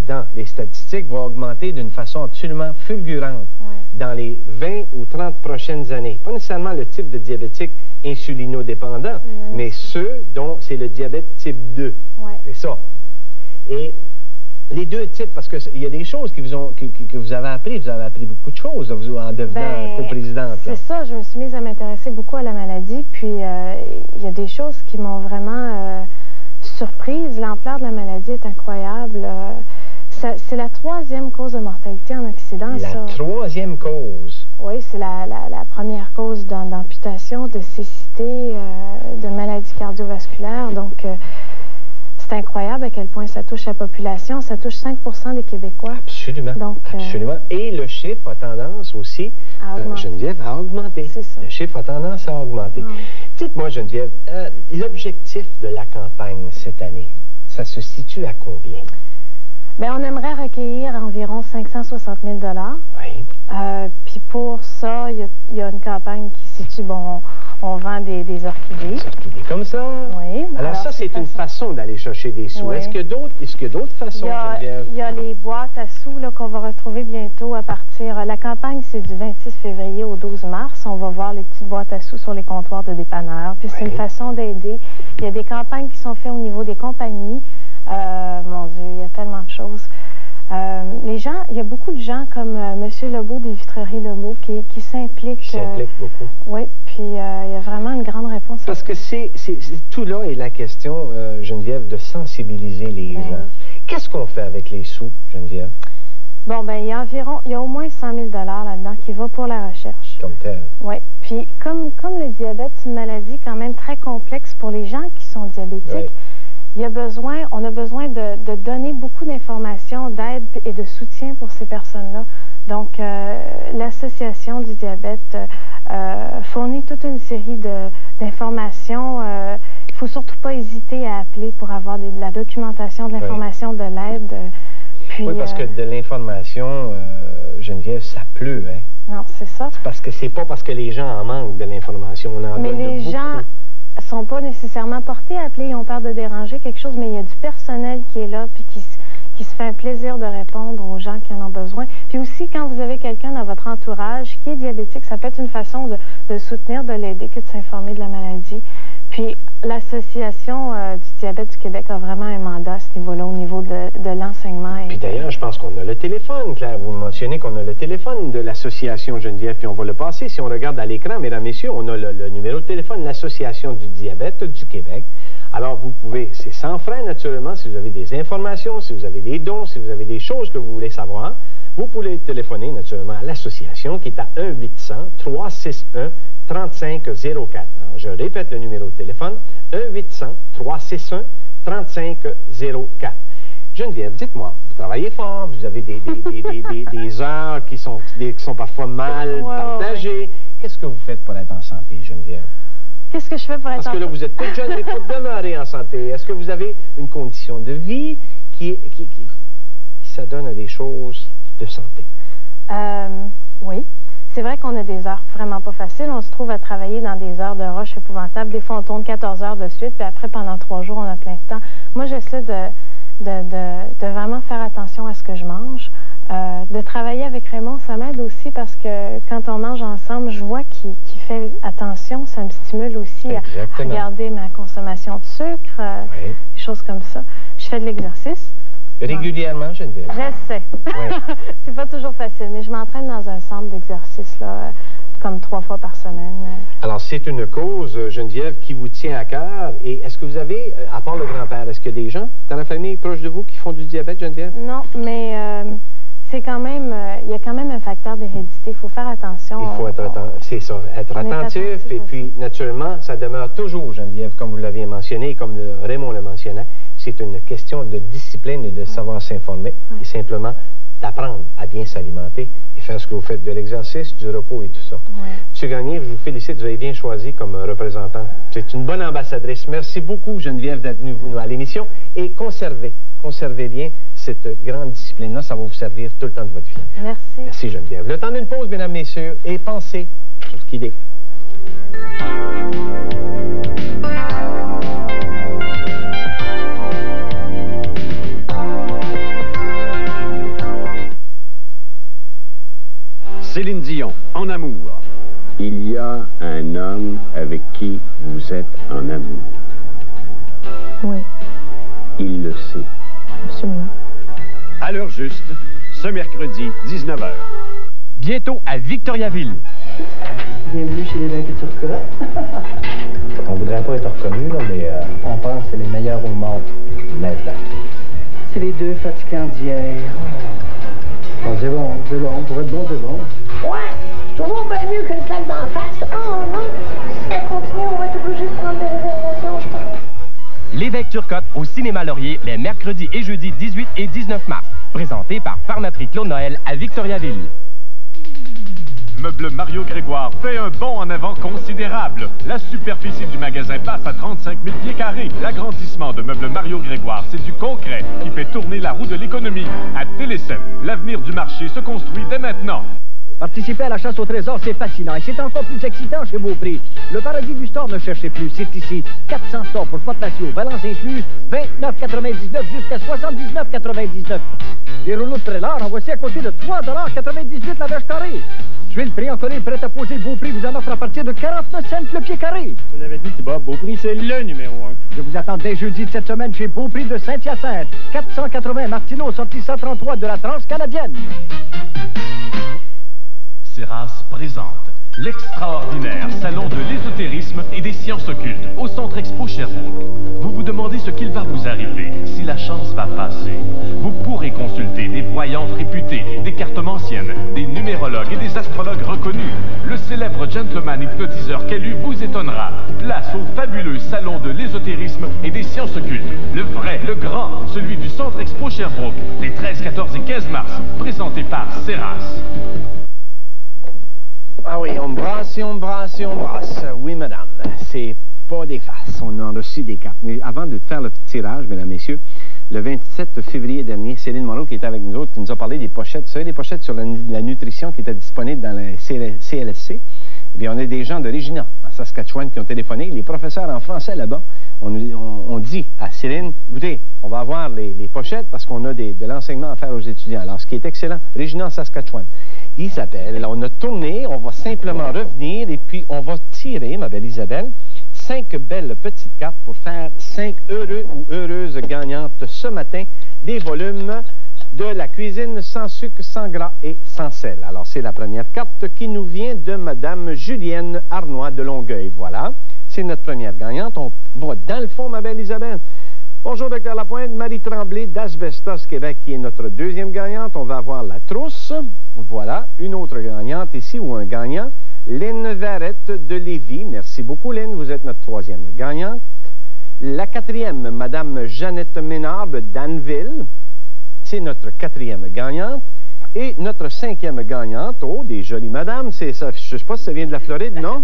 dans les statistiques va augmenter d'une façon absolument fulgurante dans les 20 ou 30 prochaines années. Pas nécessairement le type de diabétique insulino-dépendant, mais ceux dont c'est le diabète type 2. C'est ça. Et les deux types, parce qu'il y a des choses que vous avez appris. Vous avez appris beaucoup de choses en devenant coprésidente. C'est ça, je me suis mise à m'intéresser beaucoup à la maladie, puis il y a des choses qui m'ont vraiment surprise. L'ampleur de la maladie est incroyable. C'est la 3e cause de mortalité en Occident. La 3e cause? Oui, c'est la première cause d'amputation, de cécité, de maladies cardiovasculaires. Donc, c'est incroyable à quel point ça touche la population. Ça touche 5% des Québécois. Absolument. Donc, absolument. Et le chiffre a tendance aussi, Geneviève, à augmenter. C'est ça. Le chiffre a tendance à augmenter. Dites-moi, Geneviève, l'objectif de la campagne cette année, ça se situe à combien? Bien, on aimerait recueillir environ 560 000 $. Oui. Puis pour ça, il y a une campagne qui se situe, on vend des orchidées. Des orchidées comme ça? Oui. Alors ça, c'est une façon d'aller chercher des sous. Oui. Est-ce qu'il y a d'autres façons, Geneviève? Il y a les boîtes à sous qu'on va retrouver bientôt à partir... La campagne, c'est du 26 février au 12 mars. On va voir les petites boîtes à sous sur les comptoirs de dépanneurs. Puis c'est une façon d'aider. Il y a des campagnes qui sont faites au niveau des compagnies. Mon Dieu, il y a tellement de choses. Les gens, il y a beaucoup de gens comme M. Lebeau des Vitreries Lebeau qui s'impliquent. Qui s'impliquent beaucoup. Oui, puis il y a vraiment une grande réponse. Parce que tout là est la question, Geneviève, de sensibiliser les gens. Qu'est-ce qu'on fait avec les sous, Geneviève? Bon, ben il y a au moins 100 000 $ là-dedans qui va pour la recherche. Comme tel. Oui, puis comme le diabète, c'est une maladie quand même très complexe pour les gens qui sont diabétiques. Oui. On a besoin de donner beaucoup d'informations, d'aide et de soutien pour ces personnes-là. Donc, l'Association du diabète fournit toute une série d'informations. Il ne faut surtout pas hésiter à appeler pour avoir de la documentation, de l'information, de l'aide. Oui, parce que de l'information, Geneviève, ça pleut, hein? Non, c'est ça. Parce que c'est pas parce que les gens en manquent de l'information, on en donne les gens sont pas nécessairement portés à appeler, ils ont peur de déranger quelque chose, mais il y a du personnel qui est là puis qui se fait un plaisir de répondre aux gens qui en ont besoin. Puis aussi, quand vous avez quelqu'un dans votre entourage qui est diabétique, ça peut être une façon de le soutenir, de l'aider, que de s'informer de la maladie. Puis l'Association du diabète du Québec a vraiment un mandat à ce niveau-là, au niveau de l'enseignement. Puis d'ailleurs, je pense qu'on a le téléphone, Claire. Vous mentionnez qu'on a le téléphone de l'Association Geneviève, puis on va le passer. Si on regarde à l'écran, mesdames, messieurs, on a le numéro de téléphone de l'Association du diabète du Québec. Alors, vous pouvez, c'est sans frais, naturellement, si vous avez des informations, si vous avez des dons, si vous avez des choses que vous voulez savoir, vous pouvez téléphoner, naturellement, à l'association qui est à 1-800-361-3504. Alors, je répète le numéro de téléphone, 1-800-361-3504. Geneviève, dites-moi, vous travaillez fort, vous avez des heures qui sont parfois mal partagées. Qu'est-ce que vous faites pour être en santé, Geneviève? Qu'est-ce que je fais pour être en santé? Parce que là, vous êtes toute jeune, mais pour demeurer en santé, est-ce que vous avez une condition de vie qui s'adonne à des choses de santé? Oui. C'est vrai qu'on a des heures vraiment pas faciles. On se trouve à travailler dans des heures de rush épouvantables. Des fois, on tourne 14 heures de suite, puis après, pendant 3 jours, on a plein de temps. Moi, j'essaie de vraiment faire attention à ce que je mange. De travailler avec Raymond, ça m'aide aussi parce que quand on mange ensemble, je vois qu'il fait attention. Ça me stimule aussi à regarder ma consommation de sucre, des choses comme ça. Je fais de l'exercice. Régulièrement, Geneviève? J'essaie. Oui. C'est pas toujours facile, mais je m'entraîne dans un centre d'exercice comme 3 fois par semaine. Alors, c'est une cause, Geneviève, qui vous tient à cœur. Et est-ce que vous avez, à part le grand-père, est-ce qu'il y a des gens dans la famille proche de vous qui font du diabète, Geneviève? Non, mais c'est quand même, il y a quand même un facteur d'hérédité. Il faut faire attention. Il faut être c'est ça, être attentif. Et puis, naturellement, ça demeure toujours, Geneviève, comme vous l'aviez mentionné, comme Raymond le mentionnait, c'est une question de discipline et de savoir s'informer. Et simplement d'apprendre à bien s'alimenter et faire ce que vous faites, de l'exercice, du repos et tout ça. Monsieur Gagné, je vous félicite, vous avez bien choisi comme représentant. C'est une bonne ambassadrice. Merci beaucoup, Geneviève, d'être venue à l'émission. Et conservez bien cette grande discipline-là, ça va vous servir tout le temps de votre vie. Merci. Merci, Geneviève. Le temps d'une pause, mesdames, messieurs, et pensez sur ce qu'il est. Céline Dion, En amour. Il y a un homme avec qui vous êtes en amour. Oui. Il le sait. Absolument. À l'heure juste, ce mercredi, 19h. Bientôt à Victoriaville. Bienvenue chez l'évêque Turcotte. On voudrait pas être reconnu, là, mais on pense que c'est les meilleurs au monde maintenant. C'est les deux fatigants d'hier. Bon, c'est bon. Pour être bon, c'est bon. Ouais, c'est toujours bien mieux qu'une claque d'en face. Oh non, si ça continue, on va être obligé de prendre des réservations, je pense. L'évêque Turcotte au Cinéma Laurier les mercredis et jeudis 18 et 19 mars. Présenté par Pharmaprix Claude Noël à Victoriaville. Meuble Mario Grégoire fait un bond en avant considérable. La superficie du magasin passe à 35 000 pieds carrés. L'agrandissement de Meuble Mario Grégoire, c'est du concret qui fait tourner la roue de l'économie. À Télé 7, l'avenir du marché se construit dès maintenant. Participer à la chasse au trésor, c'est fascinant et c'est encore plus excitant chez Beaupré. Le paradis du store, ne cherchez plus, c'est ici. 400 stores pour spot ratio, balance incluse, 29,99 jusqu'à 79,99. Des rouleaux de trailer, en voici à côté de 3,98 la vache carrée. Tuiles préencolées prêtes à poser, Beaupré vous en offre à partir de 49 cents le pied carré. Vous l'avez dit, Thibaut, Beaupré, c'est le numéro 1. Je vous attends dès jeudi de cette semaine chez Beaupré de Saint-Hyacinthe. 480 Martineau, sortie 133 de la Transcanadienne. Seras présente l'extraordinaire salon de l'ésotérisme et des sciences occultes au Centre Expo Sherbrooke. Vous vous demandez ce qu'il va vous arriver, si la chance va passer. Vous pourrez consulter des voyantes réputées, des cartomanciennes, des numérologues et des astrologues reconnus. Le célèbre gentleman hypnotiseur qu'Elu vous étonnera. Place au fabuleux salon de l'ésotérisme et des sciences occultes. Le vrai, le grand, celui du Centre Expo Sherbrooke, les 13, 14 et 15 mars, présenté par Seras. Ah oui, on brasse et on brasse et on brasse. Oui, madame, c'est pas des faces. On a reçu des cartes. Mais avant de faire le tirage, mesdames, messieurs, le 27 février dernier, Céline Monroe, qui était avec nous autres, qui nous a parlé des pochettes. Vous savez, des pochettes sur la nutrition qui étaient disponibles dans le CLSC. Eh bien, on a des gens de Regina, en Saskatchewan, qui ont téléphoné. Les professeurs en français là-bas, on dit à Céline, écoutez, on va avoir les pochettes parce qu'on a de l'enseignement à faire aux étudiants. Alors, ce qui est excellent, Regina, en Saskatchewan. Isabelle, on a tourné, on va simplement revenir et puis on va tirer, ma belle Isabelle, 5 belles petites cartes pour faire 5 heureux ou heureuses gagnantes ce matin des volumes de la cuisine sans sucre, sans gras et sans sel. Alors, c'est la première carte qui nous vient de Madame Julienne Arnois de Longueuil. Voilà, c'est notre première gagnante. On va dans le fond, ma belle Isabelle. Bonjour, Dr Lapointe. Marie Tremblay d'Asbestos Québec, qui est notre deuxième gagnante. On va avoir la trousse. Voilà, une autre gagnante ici, ou un gagnant. Lynn Verrette de Lévis. Merci beaucoup, Lynn. Vous êtes notre troisième gagnante. La quatrième, Madame Jeannette Ménard de Danville. C'est notre quatrième gagnante. Et notre cinquième gagnante, oh, des jolies madames, c'est ça, je ne sais pas si ça vient de la Floride, non?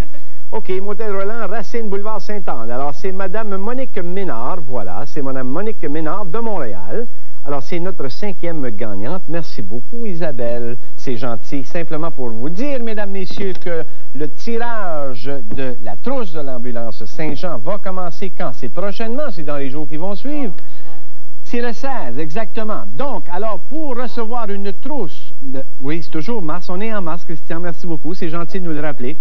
OK, Motel Roland, Racine, Boulevard Sainte-Anne. Alors, c'est Madame Monique Ménard, voilà, c'est Madame Monique Ménard de Montréal. Alors, c'est notre cinquième gagnante. Merci beaucoup, Isabelle. C'est gentil. Simplement pour vous dire, mesdames, messieurs, que le tirage de la trousse de l'ambulance Saint-Jean va commencer quand? C'est prochainement, c'est dans les jours qui vont suivre. C'est le 16, exactement. Donc, alors, pour recevoir une trousse, oui, c'est toujours mars, on est en mars, Christian, merci beaucoup, c'est gentil de nous le rappeler.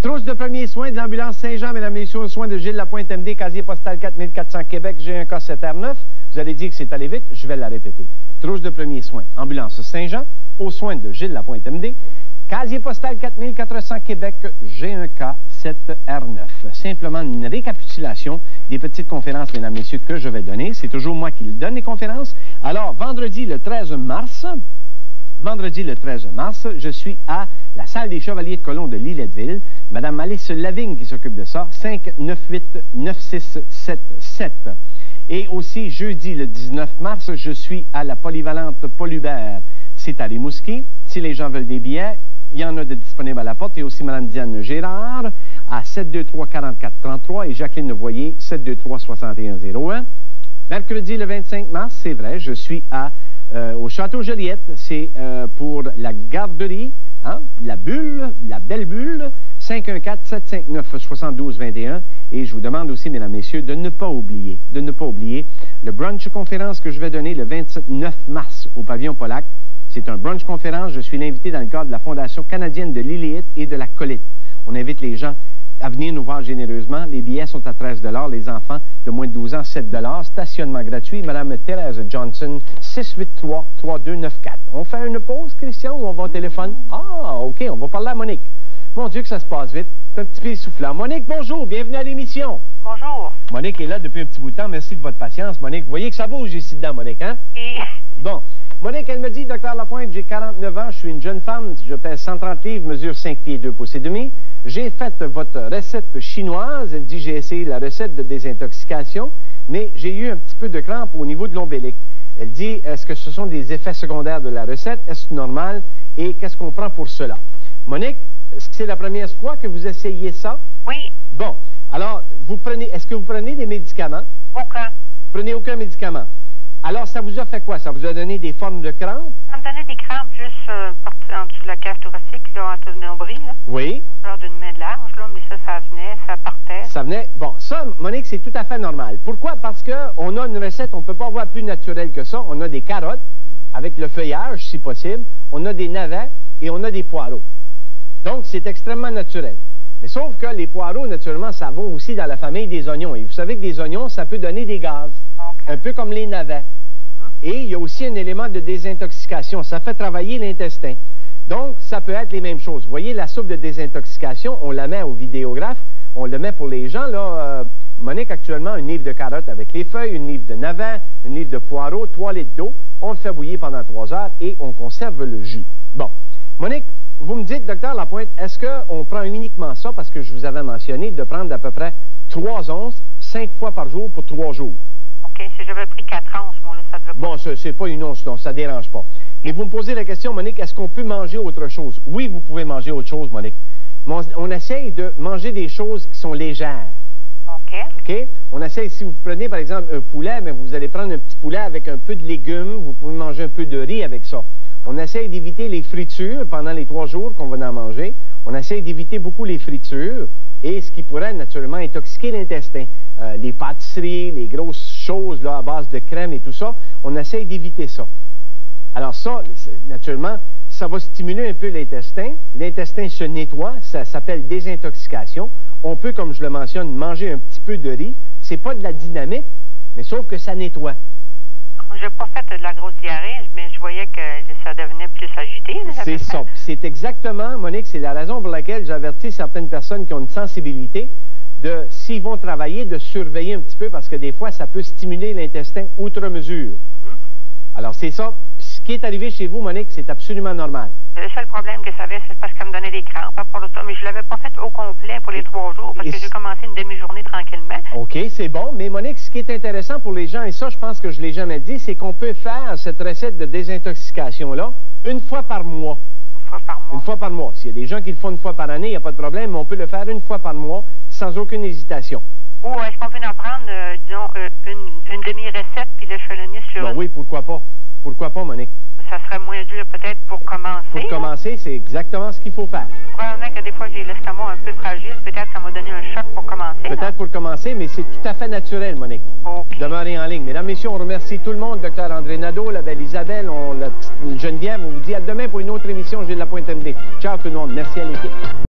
Trousse de premiers soins de l'ambulance Saint-Jean, mesdames et messieurs, aux soins de Gilles Lapointe MD, casier postal 4400 Québec, j'ai un cas 7R9. Vous allez dire que c'est allé vite, je vais la répéter. Trousse de premiers soins, ambulance Saint-Jean, aux soins de Gilles Lapointe MD, Casier postal 4400 Québec, G1K 7R9. Simplement une récapitulation des petites conférences, mesdames, messieurs, que je vais donner. C'est toujours moi qui donne les conférences. Alors, vendredi le 13 mars, je suis à la salle des Chevaliers de Colomb de Lilletteville. Madame Alice Lavigne qui s'occupe de ça, 598-9677. Et aussi, jeudi le 19 mars, je suis à la polyvalente Paul Hubert. C'est à Rimouski. Si les gens veulent des billets, il y en a de disponibles à la porte. Il y a aussi Mme Diane Gérard à 723-4433 et Jacqueline Levoyer, 723-6101. Mercredi le 25 mars, c'est vrai, je suis au Château Joliette. C'est pour la garderie, hein, la belle bulle, 514-759-7221. Et je vous demande aussi, mesdames, messieurs, de ne pas oublier le brunch conférence que je vais donner le 29 mars au pavillon Polac. C'est un brunch conférence. Je suis l'invité dans le cadre de la Fondation canadienne de l'Iléite et de la colite. On invite les gens à venir nous voir généreusement. Les billets sont à 13 $. Les enfants de moins de 12 ans, 7 $. Stationnement gratuit. Madame Thérèse Johnson, 683-3294. On fait une pause, Christian, ou on va au téléphone? Ah, OK, on va parler à Monique. Mon Dieu, que ça se passe vite. C'est un petit peu essoufflant. Monique, bonjour. Bienvenue à l'émission. Bonjour. Monique est là depuis un petit bout de temps. Merci de votre patience, Monique. Vous voyez que ça bouge ici dedans, Monique, hein? Oui. Bon. Monique, elle me dit, Dr Lapointe, j'ai 49 ans, je suis une jeune femme, je pèse 130 livres, mesure 5 pieds 2 pouces et demi. J'ai fait votre recette chinoise. Elle dit, j'ai essayé la recette de désintoxication, mais j'ai eu un petit peu de crampe au niveau de l'ombilic. Elle dit, est-ce que ce sont des effets secondaires de la recette? Est-ce normal? Et qu'est-ce qu'on prend pour cela? Monique, est-ce que c'est la première fois que vous essayez ça? Oui. Bon. Alors, est-ce que vous prenez des médicaments? Aucun. Vous prenez aucun médicament? Alors, ça vous a fait quoi? Ça vous a donné des formes de crampes? Ça me donnait des crampes juste en dessous de la cage thoracique, là, entre le nombril. Là. Oui. Genre d'une main de large, là, mais ça venait, ça partait. Ça venait. Bon, ça, Monique, c'est tout à fait normal. Pourquoi? Parce qu'on a une recette, on ne peut pas avoir plus naturelle que ça. On a des carottes, avec le feuillage, si possible. On a des navets et on a des poireaux. Donc, c'est extrêmement naturel. Mais sauf que les poireaux, naturellement, ça va aussi dans la famille des oignons. Et vous savez que des oignons, ça peut donner des gaz. Okay. Un peu comme les navets. Et il y a aussi un élément de désintoxication. Ça fait travailler l'intestin. Donc, ça peut être les mêmes choses. Vous voyez, la soupe de désintoxication, on la met au vidéographe. On le met pour les gens, là. Monique, actuellement, une livre de carottes avec les feuilles, une livre de navets, une livre de poireaux, 3 litres d'eau. On le fait bouillir pendant 3 heures et on conserve le jus. Bon. Monique, vous me dites, Dr Lapointe, est-ce qu'on prend uniquement ça, parce que je vous avais mentionné de prendre d'à peu près 3 onces, 5 fois par jour pour 3 jours? OK, si j'avais pris 4 onces, moi, là, ça devait pas... Bon, c'est pas une once, non, ça dérange pas. Mais vous me posez la question, Monique, est-ce qu'on peut manger autre chose? Oui, vous pouvez manger autre chose, Monique. Mais on essaye de manger des choses qui sont légères. OK. OK? On essaye, si vous prenez, par exemple, un poulet, bien, vous allez prendre un petit poulet avec un peu de légumes, vous pouvez manger un peu de riz avec ça. On essaye d'éviter les fritures pendant les 3 jours qu'on va en manger. On essaye d'éviter beaucoup les fritures et ce qui pourrait naturellement intoxiquer l'intestin. Les pâtisseries, les grosses choses là, à base de crème et tout ça, on essaye d'éviter ça. Alors ça, naturellement, ça va stimuler un peu l'intestin. L'intestin se nettoie, ça s'appelle désintoxication. On peut, comme je le mentionne, manger un petit peu de riz. C'est pas de la dynamite, mais sauf que ça nettoie. J'ai pas fait de la grosse diarrhée, mais je voyais que ça devenait plus agité. C'est ça. C'est exactement, Monique, c'est la raison pour laquelle j'avertis certaines personnes qui ont une sensibilité de, s'ils vont travailler, de surveiller un petit peu parce que des fois, ça peut stimuler l'intestin outre mesure. Alors, c'est ça. Ce qui est arrivé chez vous, Monique, c'est absolument normal. Le seul problème que ça avait, c'est parce qu'elle me donnait des crampes. Mais je ne l'avais pas fait au complet pour les 3 jours parce que j'ai commencé une demi-journée tranquillement. OK, c'est bon. Mais Monique, ce qui est intéressant pour les gens, et ça, je pense que je ne l'ai jamais dit, c'est qu'on peut faire cette recette de désintoxication-là 1 fois par mois. 1 fois par mois. 1 fois par mois. S'il y a des gens qui le font 1 fois par année, il n'y a pas de problème, mais on peut le faire 1 fois par mois sans aucune hésitation. Ou est-ce qu'on peut en prendre, disons, une demi-recette puis l'échelonner sur... Ben oui, pourquoi pas. Pourquoi pas, Monique? Ça serait moins dur peut-être pour commencer. Pour commencer, c'est exactement ce qu'il faut faire. Probablement que des fois, j'ai l'estomac un peu fragile. Peut-être que ça m'a donné un choc pour commencer. Peut-être pour commencer, mais c'est tout à fait naturel, Monique. Okay. Demeurez en ligne. Mesdames, messieurs, on remercie tout le monde. Dr André Nadeau, la belle Isabelle, la petite Geneviève. On vous dit à demain pour une autre émission. J'ai de la Pointe MD. Ciao tout le monde. Merci à l'équipe.